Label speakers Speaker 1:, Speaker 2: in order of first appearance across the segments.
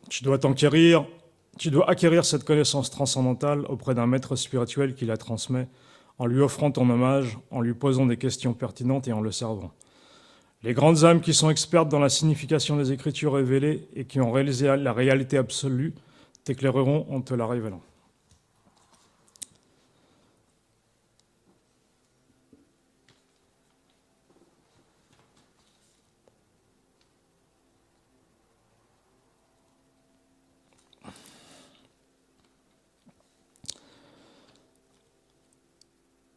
Speaker 1: Tu dois acquérir cette connaissance transcendantale auprès d'un maître spirituel qui la transmet, en lui offrant ton hommage, en lui posant des questions pertinentes et en le servant. Les grandes âmes qui sont expertes dans la signification des Écritures révélées et qui ont réalisé la réalité absolue t'éclaireront en te la révélant.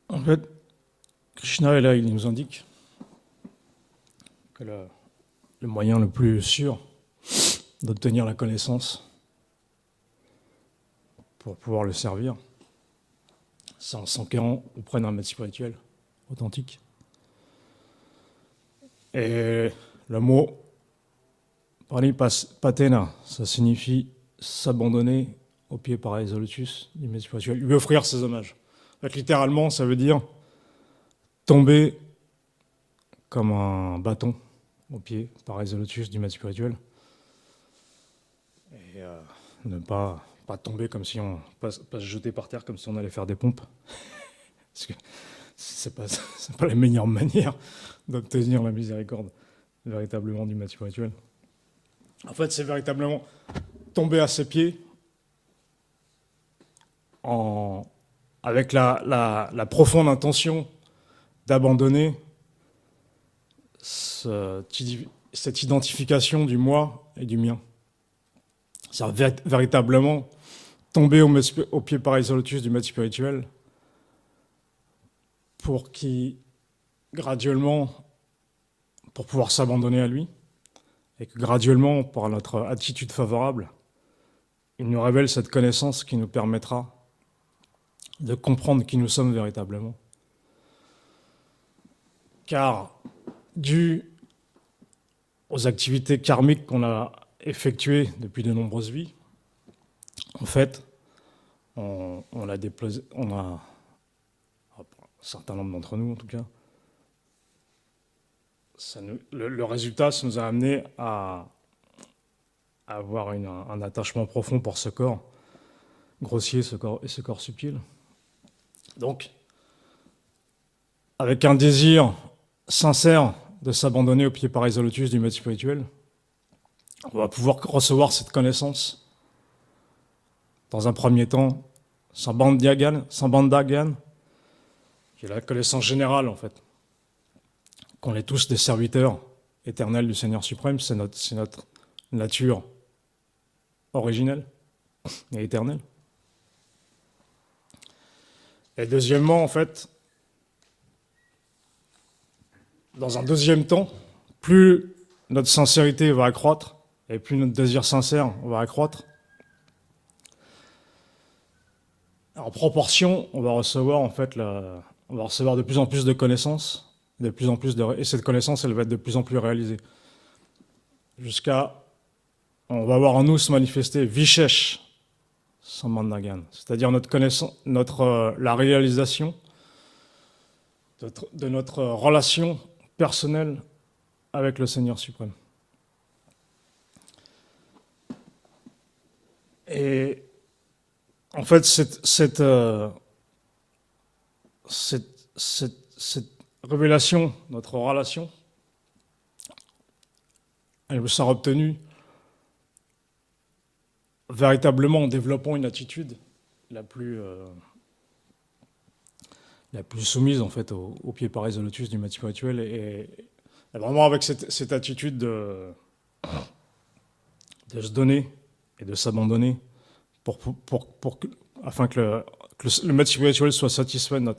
Speaker 1: En fait, Krishna, là, il nous indique que le moyen le plus sûr d'obtenir la connaissance pour pouvoir le servir, c'est en s'enquérant auprès d'un maître spirituel authentique. Et le mot Pranipatena, ça signifie s'abandonner au pied pareil au lotus du maître spirituel, lui offrir ses hommages. En fait, littéralement, ça veut dire tomber comme un bâton au pied pareil au lotus du maître spirituel. Et ne pas tomber comme si on pas se jeter par terre comme si on allait faire des pompes. Parce que c'est pas la meilleure manière d'obtenir la miséricorde véritablement du maître spirituel. En fait, c'est véritablement tomber à ses pieds avec la profonde intention d'abandonner cette identification du moi et du mien. C'est véritablement tomber au pied pareil au lotus du maître spirituel pour pouvoir s'abandonner à lui, et que graduellement, par notre attitude favorable, il nous révèle cette connaissance qui nous permettra de comprendre qui nous sommes véritablement. Car, dû aux activités karmiques qu'on a effectuées depuis de nombreuses vies, en fait, on a un certain nombre d'entre nous en tout cas, le résultat, ça nous a amené à avoir un attachement profond pour ce corps grossier, ce corps subtil. Donc, avec un désir sincère de s'abandonner au pied pareil au lotus du maître spirituel, on va pouvoir recevoir cette connaissance dans un premier temps, Sambandhagyan, qui est la connaissance générale en fait, qu'on est tous des serviteurs éternels du Seigneur suprême, c'est notre nature originelle et éternelle. Et deuxièmement, en fait, dans un deuxième temps, plus notre sincérité va accroître et plus notre désir sincère va accroître, en proportion, on va recevoir de plus en plus de connaissances, et cette connaissance, elle va être de plus en plus réalisée. On va voir en nous se manifester Vishesh Sambandhagan, c'est-à-dire la réalisation de notre relation personnelle avec le Seigneur suprême. Et en fait, cette révélation, notre relation, elle sera obtenue véritablement en développant une attitude la plus soumise en fait au pied pareil au lotus du maître spirituel, et vraiment avec cette attitude de se donner et de s'abandonner afin que le maître spirituel soit satisfait de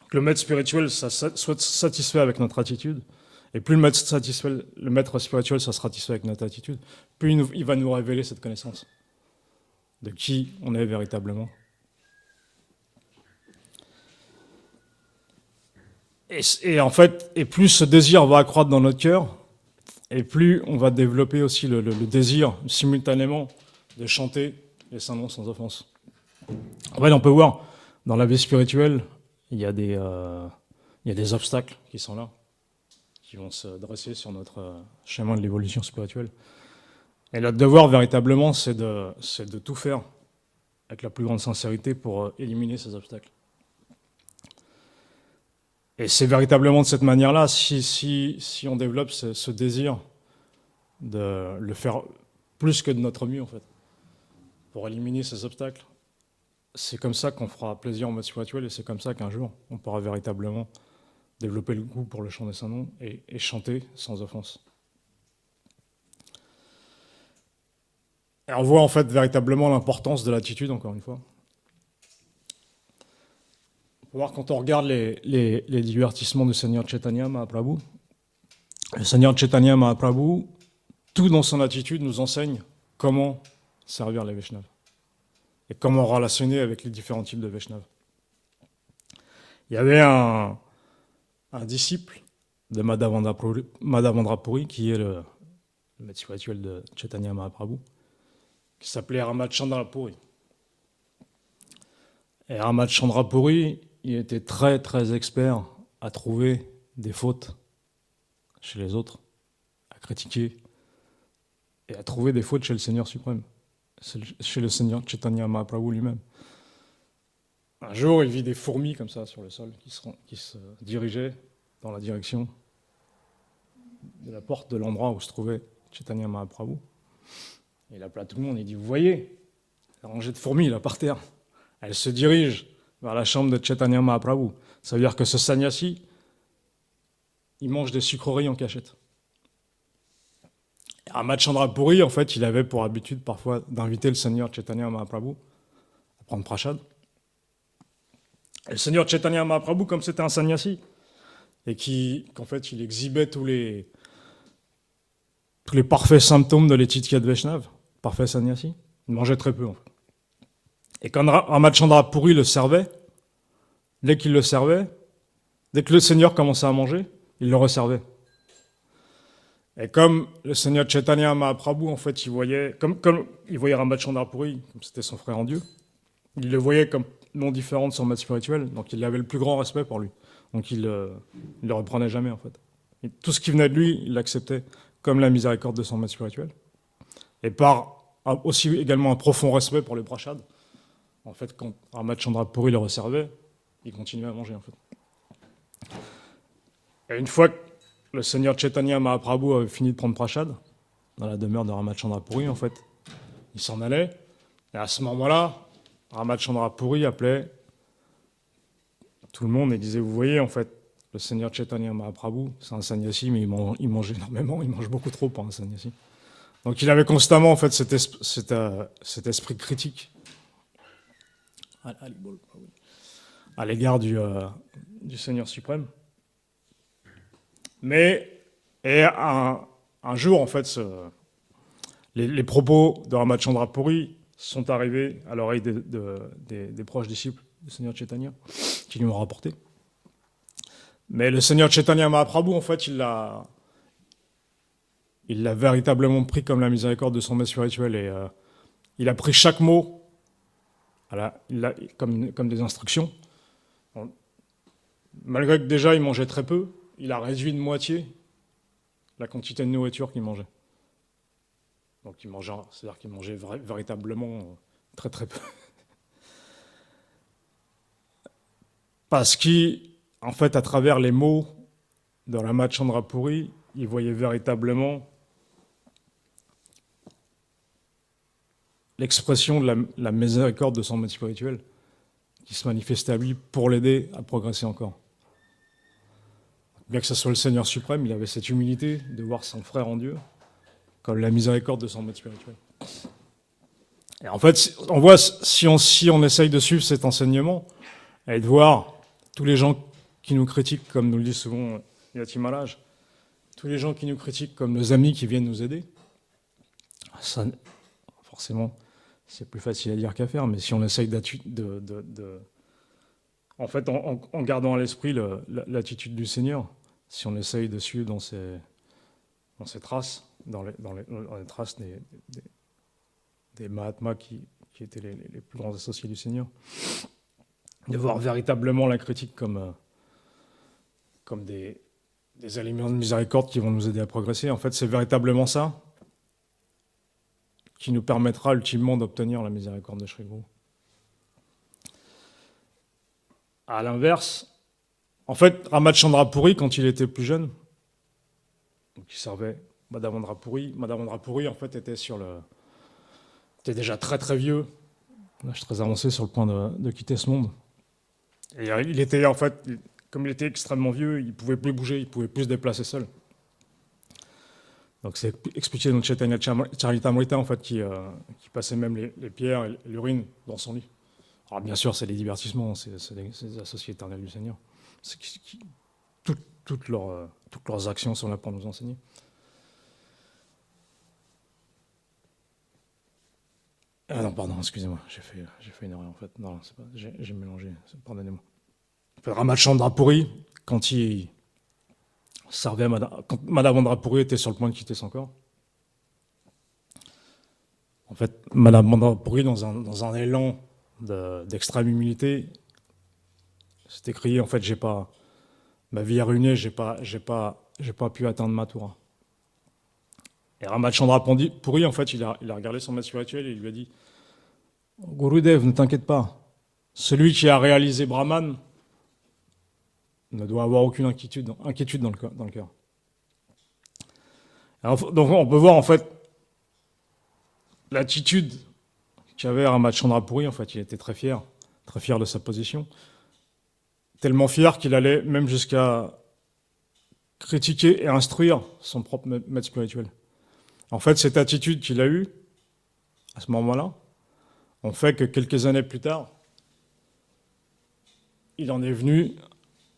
Speaker 1: que le maître spirituel soit satisfait avec notre attitude. Et plus le maître spirituel sera satisfait avec notre attitude, plus il va nous révéler cette connaissance de qui on est véritablement. Et plus ce désir va accroître dans notre cœur, et plus on va développer aussi le désir simultanément de chanter les saints noms sans offense. En fait, on peut voir dans la vie spirituelle, il y a des obstacles qui sont là. qui vont se dresser sur notre chemin de l'évolution spirituelle. Et notre devoir, véritablement, c'est de tout faire avec la plus grande sincérité pour éliminer ces obstacles. Et c'est véritablement de cette manière-là, si on développe ce désir de le faire plus que de notre mieux, en fait, pour éliminer ces obstacles, c'est comme ça qu'on fera plaisir en mode spirituel, et c'est comme ça qu'un jour, on pourra véritablement développer le goût pour le chant des saints noms et chanter sans offense. Et on voit en fait véritablement l'importance de l'attitude, encore une fois. On peut voir quand on regarde les divertissements du Seigneur Chaitanya Mahaprabhu, le Seigneur Chaitanya Mahaprabhu, tout dans son attitude nous enseigne comment servir les Vaishnavas et comment relationner avec les différents types de Vaishnavas. Il y avait un disciple de Madhavendra Puri, qui est le maître spirituel de Chaitanya Mahaprabhu, qui s'appelait Ramachandra Puri. Et Ramachandra Puri, il était très très expert à trouver des fautes chez les autres, à critiquer et à trouver des fautes chez le Seigneur suprême, chez le Seigneur Chaitanya Mahaprabhu lui-même. Un jour, il vit des fourmis comme ça sur le sol qui se dirigeaient dans la direction de la porte de l'endroit où se trouvait Chaitanya Mahaprabhu. Et il appela tout le monde, il dit, vous voyez, la rangée de fourmis là par terre, elle se dirige vers la chambre de Chaitanya Mahaprabhu. Ça veut dire que ce sannyasi, il mange des sucreries en cachette. Et Ramachandra Puri, en fait, il avait pour habitude parfois d'inviter le Seigneur Chaitanya Mahaprabhu à prendre prashad. Et le Seigneur Chaitanya Mahaprabhu, comme c'était un sannyasi, et qu'en fait, il exhibait tous les parfaits symptômes de l'étiquette Vaishnava, parfait sannyasi, il mangeait très peu, en fait. Et quand Ramachandra Puri le servait, dès qu'il le servait, dès que le Seigneur commençait à manger, il le resservait. Et comme le Seigneur Chaitanya Mahaprabhu, en fait, il voyait Ramachandra Puri, comme c'était son frère en Dieu, il le voyait comme non différent de son maître spirituel, donc il avait le plus grand respect pour lui. Donc il le reprenait jamais, en fait. Et tout ce qui venait de lui, il l'acceptait comme la miséricorde de son maître spirituel. Et par aussi également un profond respect pour les prashad. En fait, quand Ramachandra Puri le resservait, il continuait à manger, en fait. Et une fois que le Seigneur Chaitanya Mahaprabhu avait fini de prendre prashad, dans la demeure de Ramachandra Puri, en fait, il s'en allait. Et à ce moment-là, Ramachandra Puri appelait tout le monde et disait, vous voyez, en fait, le Seigneur Chaitanya Mahaprabhu, c'est un sannyasi, mais il mange énormément, il mange beaucoup trop pour un sannyasi. Donc il avait constamment, en fait, cet esprit critique à l'égard du Seigneur suprême. Mais un jour, en fait, les propos de Ramachandra Puri sont arrivés à l'oreille des proches disciples du Seigneur Chaitanya, qui lui ont rapporté. Mais le Seigneur Chaitanya Mahaprabhu, en fait, il l'a véritablement pris comme la miséricorde de son maître spirituel, et il a pris chaque mot comme des instructions. Malgré que déjà il mangeait très peu, il a réduit de moitié la quantité de nourriture qu'il mangeait. Donc c'est-à-dire qu'il mangeait véritablement très très peu. Parce qu'en fait, à travers les mots de Ramachandra Puri, il voyait véritablement l'expression de la miséricorde de son maître spirituel qui se manifestait à lui pour l'aider à progresser encore. Bien que ce soit le Seigneur suprême, il avait cette humilité de voir son frère en Dieu comme la miséricorde de son maître spirituel. Et en fait, on voit, si on essaye de suivre cet enseignement, et de voir tous les gens qui nous critiquent, comme nous le dit souvent Yati Maharaj, tous les gens qui nous critiquent comme nos amis qui viennent nous aider, ça, forcément, c'est plus facile à dire qu'à faire, mais si on essaye en fait, en gardant à l'esprit l'attitude du Seigneur, si on essaye de suivre dans ses traces, dans les traces des Mahatmas qui étaient les plus grands associés du Seigneur, de voir véritablement la critique comme des des éléments de miséricorde qui vont nous aider à progresser. En fait, c'est véritablement ça qui nous permettra ultimement d'obtenir la miséricorde de Shri Guru. À l'inverse, en fait, Ramachandra Puri, quand il était plus jeune, donc il servait Madhavendra Puri. Madhavendra Puri, en fait, était déjà très très vieux, l'âge très avancé, sur le point de quitter ce monde. Et il était, en fait, comme il était extrêmement vieux, il ne pouvait plus bouger, il ne pouvait plus se déplacer seul. Donc c'est expliqué dans Chaitanya Charitamrita, en fait, qui passait même les pierres et l'urine dans son lit. Alors bien sûr, c'est des divertissements, c'est des associés éternels du Seigneur. Toutes leurs actions sont là pour nous enseigner. Ah non, pardon, excusez-moi, j'ai fait une erreur en fait. Non, c'est pas, j'ai mélangé, pardonnez-moi. Ramachandra Puri, quand il servait quand Madhavendra Puri était sur le point de quitter son corps, en fait, Madhavendra Puri, dans un élan d'extrême humilité, s'était crié, en fait, ma vie est ruinée, j'ai pas pu atteindre Mathura. Et Ramachandra Puri, en fait, il a regardé son maître spirituel et il lui a dit: Gurudev, ne t'inquiète pas, celui qui a réalisé Brahman ne doit avoir aucune inquiétude dans le cœur. Alors, donc on peut voir en fait l'attitude qu'avait Ramachandra Puri. En fait, il était très fier de sa position, tellement fier qu'il allait même jusqu'à critiquer et instruire son propre maître spirituel. En fait, cette attitude qu'il a eue à ce moment-là, on fait que quelques années plus tard, il en est venu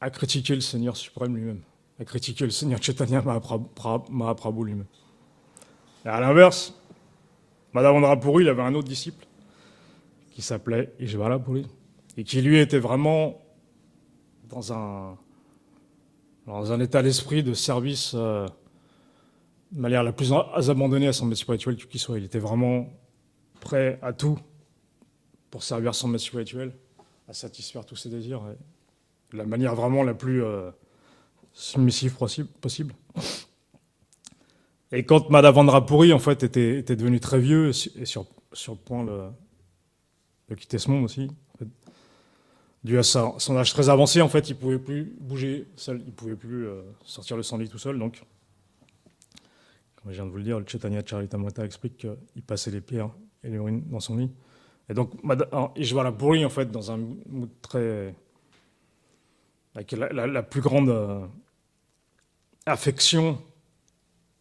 Speaker 1: à critiquer le Seigneur suprême lui-même, à critiquer le Seigneur Chaitanya Mahaprabhu lui-même. Et à l'inverse, Madhavendra Puri, il avait un autre disciple qui s'appelait Ishvara Puri, et qui lui était vraiment dans un état d'esprit de service de manière la plus abandonnée à son maître spirituel qui soit. Il était vraiment prêt à tout pour servir son maître spirituel, à satisfaire tous ses désirs, de la manière vraiment la plus submissive possible. Et quand Madhavendra Puri, en fait, était devenu très vieux et sur le point de quitter ce monde aussi, en fait, dû à son âge très avancé, en fait, il ne pouvait plus bouger seul, il ne pouvait plus sortir de son lit tout seul. Donc, comme je viens de vous le dire, le Chaitanya Charitamrita explique qu'il passait les pierres et l'urine dans son lit. Et donc, Ishvara Puri, en fait, dans un mood très... avec la plus grande affection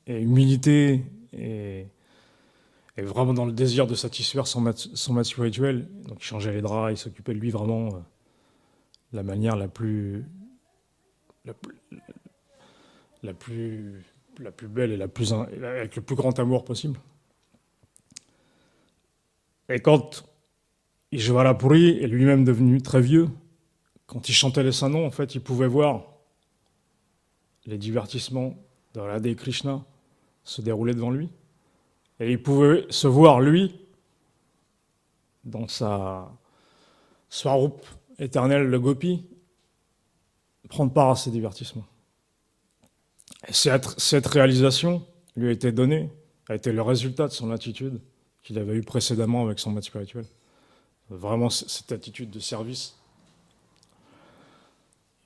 Speaker 1: et humilité, et vraiment dans le désir de satisfaire son maître spirituel. Donc il changeait les draps, il s'occupait de lui vraiment de la manière la plus belle et avec le plus grand amour possible. Et quand Ishvara Puri est lui-même devenu très vieux, quand il chantait les saints noms, en fait, il pouvait voir les divertissements de Radha et Krishna se dérouler devant lui. Et il pouvait se voir, lui, dans sa swarup éternelle, le gopi, prendre part à ces divertissements. Et cette réalisation lui a été donnée, a été le résultat de son attitude qu'il avait eue précédemment avec son maître spirituel. Vraiment cette attitude de service,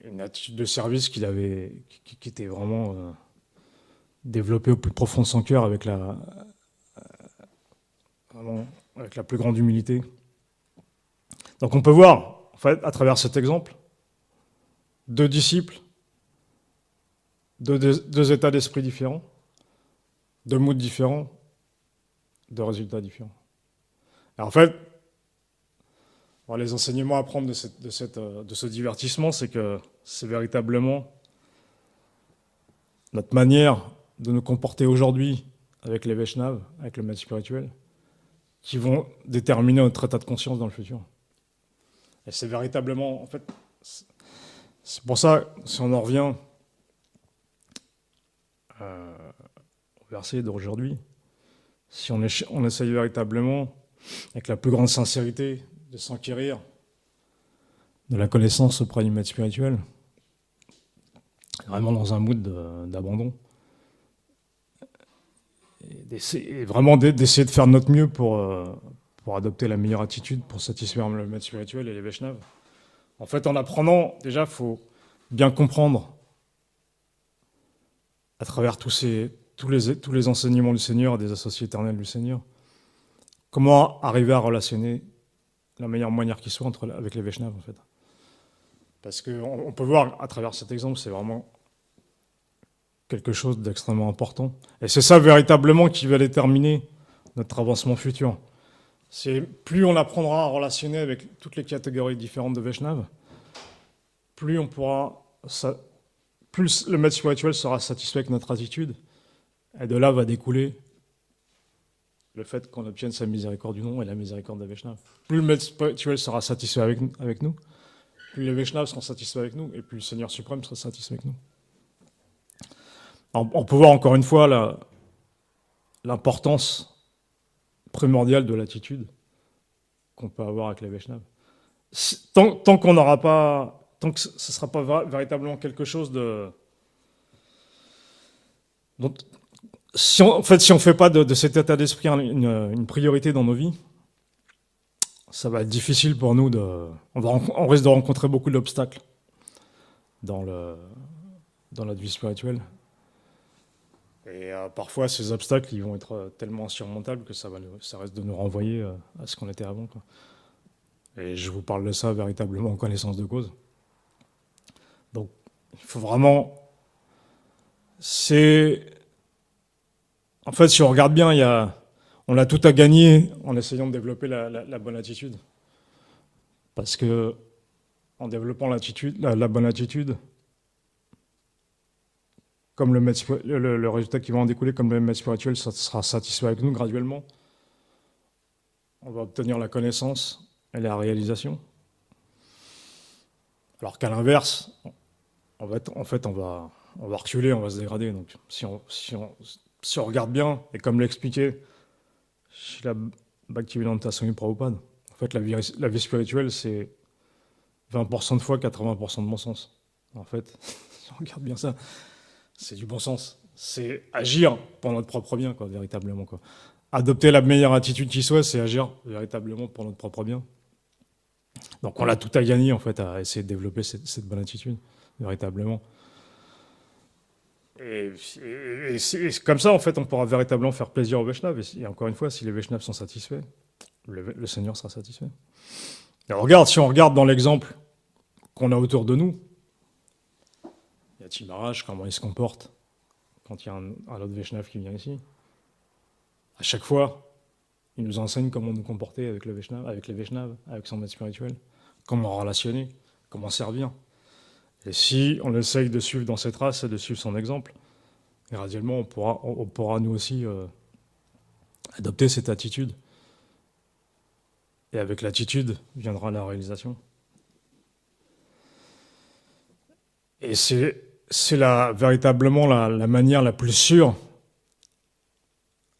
Speaker 1: une attitude de service qui était vraiment développée au plus profond de son cœur avec la plus grande humilité. Donc on peut voir, en fait, à travers cet exemple, deux disciples, deux états d'esprit différents, deux moods différents, deux résultats différents. Et en fait, les enseignements à prendre de ce divertissement, c'est que c'est véritablement notre manière de nous comporter aujourd'hui avec les Vaishnavas, avec le maître spirituel, qui vont déterminer notre état de conscience dans le futur. Et c'est véritablement, en fait, c'est pour ça, si on en revient au verset d'aujourd'hui, si on essaye véritablement, avec la plus grande sincérité, de s'enquérir de la connaissance auprès du maître spirituel, vraiment dans un mood d'abandon. Et vraiment d'essayer de faire de notre mieux pour adopter la meilleure attitude, pour satisfaire le maître spirituel et les Vaishnavas. En fait, en apprenant, déjà, il faut bien comprendre, à travers tous les enseignements du Seigneur et des associés éternels du Seigneur, comment arriver à relationner la meilleure manière qui soit avec les Vaishnavas, en fait. Parce qu'on peut voir, à travers cet exemple, c'est vraiment quelque chose d'extrêmement important. Et c'est ça, véritablement, qui va déterminer notre avancement futur. C'est plus on apprendra à relationner avec toutes les catégories différentes de Vaishnavas, plus plus le maître spirituel sera satisfait avec notre attitude, et de là va découler le fait qu'on obtienne sa miséricorde du nom et la miséricorde des Vaishnavas. Plus le maître spirituel sera satisfait avec nous, plus les Vaishnavas seront satisfaits avec nous, et plus le Seigneur suprême sera satisfait avec nous. On peut voir encore une fois l'importance primordiale de l'attitude qu'on peut avoir avec les Vaishnavas. Tant qu'on n'aura pas, tant que ce ne sera pas véritablement quelque chose de... Donc, si on ne fait pas de cet état d'esprit une priorité dans nos vies, ça va être difficile pour nous on risque de rencontrer beaucoup d'obstacles dans notre vie spirituelle. Et parfois, ces obstacles, ils vont être tellement insurmontables que ça risque de nous renvoyer à ce qu'on était avant, quoi. Et je vous parle de ça véritablement en connaissance de cause. Donc, il faut vraiment... En fait, si on regarde bien, on a tout à gagner en essayant de développer la bonne attitude. Parce que en développant la bonne attitude, comme le résultat qui va en découler, comme le maître spirituel sera satisfait avec nous graduellement, on va obtenir la connaissance et la réalisation. Alors qu'à l'inverse, on va reculer, on va se dégrader. Donc, si on regarde bien, et comme l'expliquait Srila Bhaktivedanta Swami Prabhupada, en fait, la vie spirituelle, c'est 20% de foi, 80% de bon sens. En fait, si on regarde bien ça, c'est du bon sens. C'est agir pour notre propre bien, quoi, véritablement, quoi. Adopter la meilleure attitude qui soit, c'est agir véritablement pour notre propre bien. Donc on a tout à gagner, en fait, à essayer de développer cette bonne attitude, véritablement. Et comme ça, en fait, on pourra véritablement faire plaisir aux Vaishnavas. Et encore une fois, si les Vaishnavas sont satisfaits, le Seigneur sera satisfait. Et si on regarde dans l'exemple qu'on a autour de nous, il y a Timaraj, comment il se comporte quand il y a un autre Vaishnav qui vient ici. À chaque fois, il nous enseigne comment nous comporter avec les Vaishnavas, avec son maître spirituel, comment relationner, comment servir. Et si on essaye de suivre dans ses traces et de suivre son exemple, graduellement, on pourra nous aussi adopter cette attitude. Et avec l'attitude viendra la réalisation. Et c'est véritablement la manière la plus sûre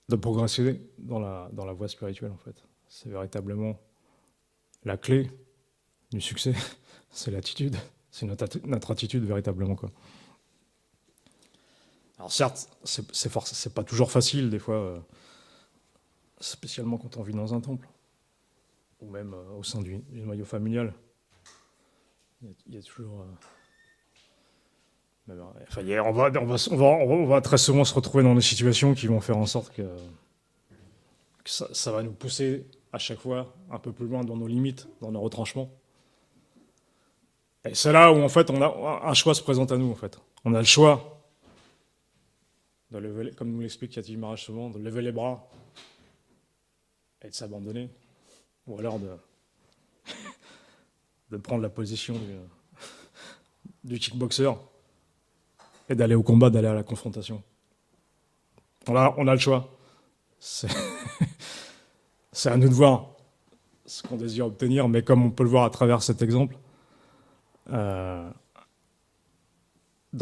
Speaker 1: de progresser dans la voie spirituelle, en fait. C'est véritablement la clé du succès, c'est l'attitude. C'est notre attitude, véritablement, quoi. Alors certes, c'est pas toujours facile, des fois, spécialement quand on vit dans un temple, ou même au sein du noyau familial. Il y a toujours... on va très souvent se retrouver dans des situations qui vont faire en sorte que ça va nous pousser à chaque fois un peu plus loin dans nos limites, dans nos retranchements. Et c'est là où, en fait, un choix se présente à nous, en fait. On a le choix de lever, comme nous l'explique Yati Maharaj souvent, de lever les bras et de s'abandonner, ou alors de prendre la position du kickboxer et d'aller au combat, d'aller à la confrontation. On a le choix. C'est à nous de voir ce qu'on désire obtenir, mais comme on peut le voir à travers cet exemple, dans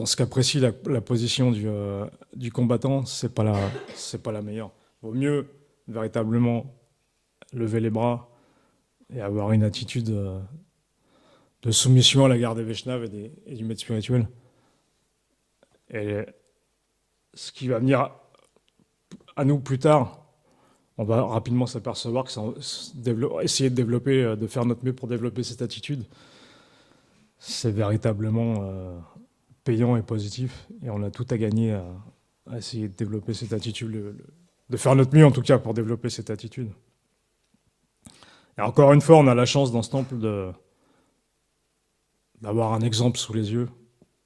Speaker 1: ce cas précis, la position du combattant, c'est pas la meilleure. Il vaut mieux véritablement lever les bras et avoir une attitude de soumission à la garde des Vaishnavas et du maître spirituel, Et ce qui va venir à nous plus tard, on va rapidement s'apercevoir que essayer de développer, de faire notre mieux pour développer cette attitude, c'est véritablement payant et positif. Et on a tout à gagner à essayer de développer cette attitude, de faire notre mieux en tout cas pour développer cette attitude. Et encore une fois, on a la chance dans ce temple d'avoir un exemple sous les yeux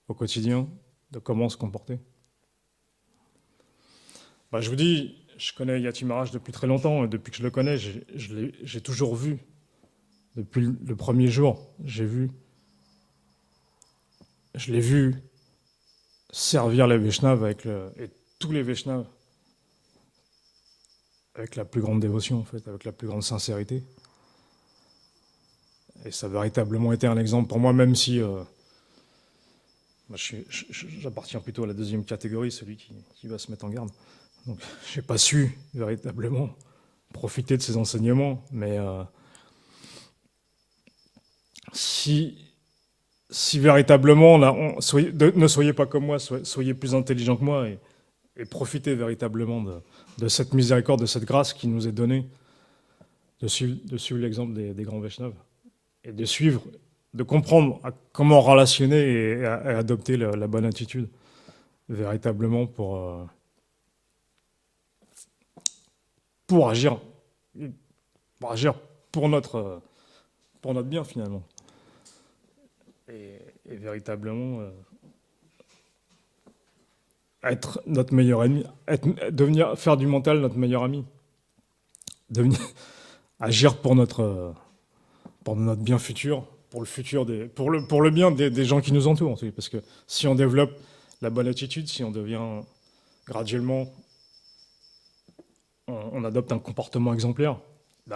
Speaker 1: au quotidien de comment se comporter. Je vous dis, je connais Yati Maharaj depuis très longtemps, et depuis que je le connais, j'ai toujours vu, depuis le premier jour, je l'ai vu servir les Vaishnavas et tous les Vaishnavas avec la plus grande dévotion, en fait, avec la plus grande sincérité. Et ça a véritablement été un exemple pour moi, même si j'appartiens plutôt à la deuxième catégorie, celui qui va se mettre en garde. Donc, je n'ai pas su véritablement profiter de ces enseignements, mais si véritablement, ne soyez pas comme moi, soyez plus intelligents que moi et profitez véritablement de cette miséricorde, de cette grâce qui nous est donnée, de suivre l'exemple des grands Vaishnavas et de comprendre comment relationner et adopter la bonne attitude véritablement pour agir pour notre bien finalement. Et véritablement être notre meilleur ennemi, faire du mental notre meilleur ami, agir pour notre bien futur, pour le bien des gens qui nous entourent. Parce que si on développe la bonne attitude, si on devient graduellement, on adopte un comportement exemplaire,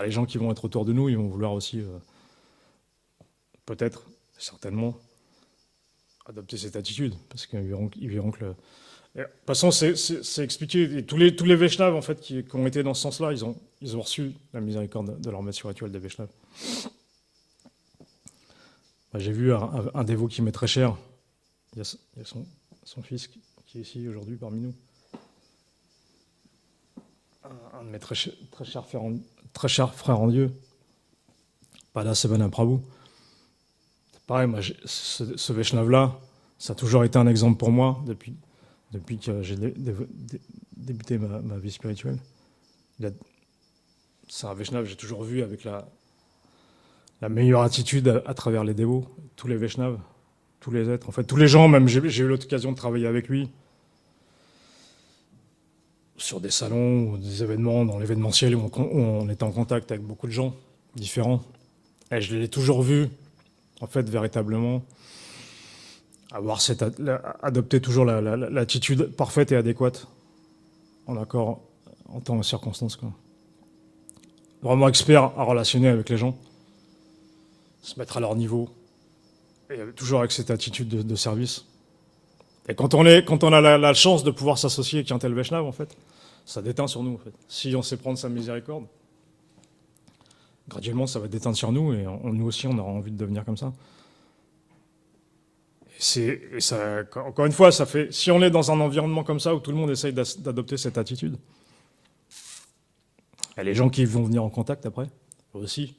Speaker 1: les gens qui vont être autour de nous, ils vont vouloir aussi, peut-être, certainement, adopter cette attitude, parce qu'ils verront que de toute façon, c'est expliqué. Et tous les Vaishnavas, en fait, qui ont été dans ce sens-là, ils ont reçu la miséricorde de leur maître spirituel des Vaishnavas. J'ai vu un dévot qui m'est très cher. Il y a son fils qui est ici aujourd'hui parmi nous. Un de mes très chers frères en Dieu, Pada Sevana Prabhu. C'est pareil, moi, ce Vaishnav-là, ça a toujours été un exemple pour moi depuis que j'ai débuté ma vie spirituelle. C'est un Vaishnav que j'ai toujours vu avec la meilleure attitude à travers les dévots, tous les Vaishnavas, tous les êtres. En fait, tous les gens, même j'ai eu l'occasion de travailler avec lui sur des salons ou des événements, dans l'événementiel où on était en contact avec beaucoup de gens différents. Et je l'ai toujours vu, en fait, véritablement, adopter toujours l'attitude parfaite et adéquate en accord, en temps et circonstances, quoi. Vraiment expert à relationner avec les gens, se mettre à leur niveau, et toujours avec cette attitude de service. Et quand on a la chance de pouvoir s'associer avec un tel Vaishnav, en fait, ça déteint sur nous, en fait. Si on sait prendre sa miséricorde, graduellement, ça va déteindre sur nous, et nous aussi, on aura envie de devenir comme ça. Et ça, encore une fois, si on est dans un environnement comme ça, où tout le monde essaye d'adopter cette attitude, et les gens qui vont venir en contact après, aussi,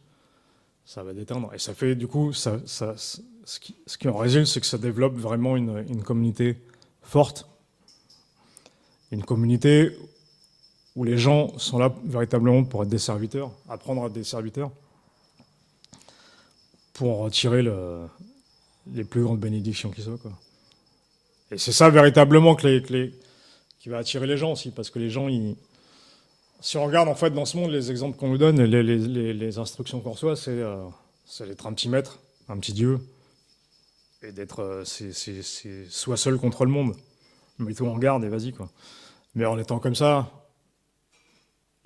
Speaker 1: ça va déteindre. Et ça fait, du coup, ce qui en résulte, c'est que ça développe vraiment une communauté forte, une communauté où les gens sont là véritablement pour être des serviteurs, apprendre à être des serviteurs, pour en retirer les plus grandes bénédictions qui soient, quoi. Et c'est ça véritablement qui va attirer les gens aussi, parce que les gens, si on regarde en fait dans ce monde, les exemples qu'on nous donne, les instructions qu'on reçoit, c'est d'être un petit maître, un petit dieu, et d'être, soit seul contre le monde. Mets-toi en garde et vas-y, quoi. Mais en étant comme ça,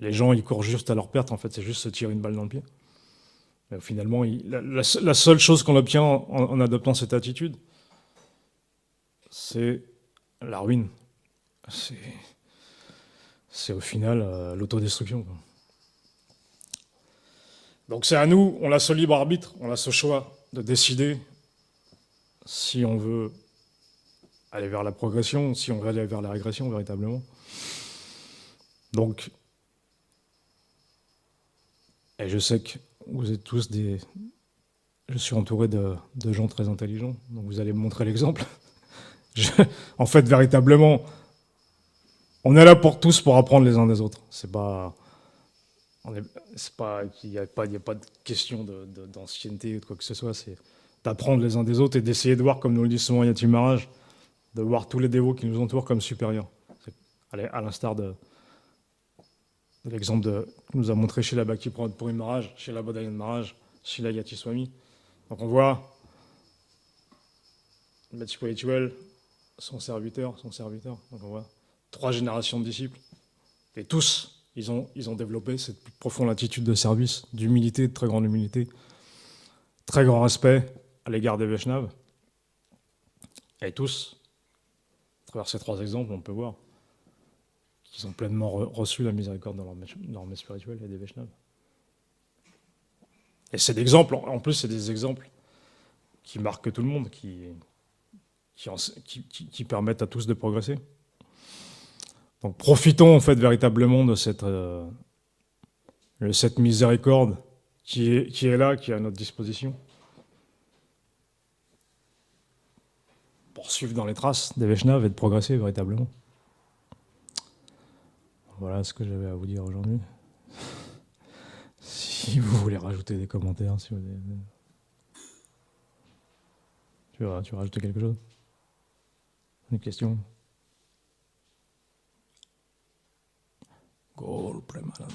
Speaker 1: les gens, ils courent juste à leur perte, en fait, c'est juste se tirer une balle dans le pied. Mais finalement, la seule chose qu'on obtient en adoptant cette attitude, c'est la ruine. C'est au final l'autodestruction, quoi. Donc c'est à nous, on a ce libre arbitre, on a ce choix de décider si on veut aller vers la progression, si on veut aller vers la régression véritablement. Donc, et je sais que vous êtes tous des... Je suis entouré de gens très intelligents, donc vous allez me montrer l'exemple. En fait, véritablement, on est là pour tous pour apprendre les uns des autres. C'est pas... Il n'y a pas de question d'ancienneté ou de quoi que ce soit. C'est d'apprendre les uns des autres et d'essayer de voir, comme nous le dit souvent Yatim Maraj, de voir tous les dévots qui nous entourent comme supérieurs. À l'instar de l'exemple que nous a montré chez la Bhakti Puri Maharaj, chez la Bodhayan Maharaj, chez la Yati Swami. Donc on voit le maître spirituel, son serviteur. Donc on voit 3 générations de disciples. Et tous, ils ont développé cette profonde attitude de service, d'humilité, de très grande humilité, très grand respect à l'égard des Vaishnavas. Et tous, à travers ces 3 exemples, on peut voir qu'ils ont pleinement reçu la miséricorde dans leur maître spirituel et des Vaishnavas. Et c'est d'exemples, en plus, c'est des exemples qui marquent tout le monde, qui permettent à tous de progresser. Donc profitons en fait véritablement de cette miséricorde qui est là, qui est à notre disposition, pour suivre dans les traces des Vaishnavas et de progresser véritablement. Voilà ce que j'avais à vous dire aujourd'hui. Si vous voulez rajouter des commentaires, si vous voulez... Tu veux rajouter quelque chose? Une question? Gol Premanande.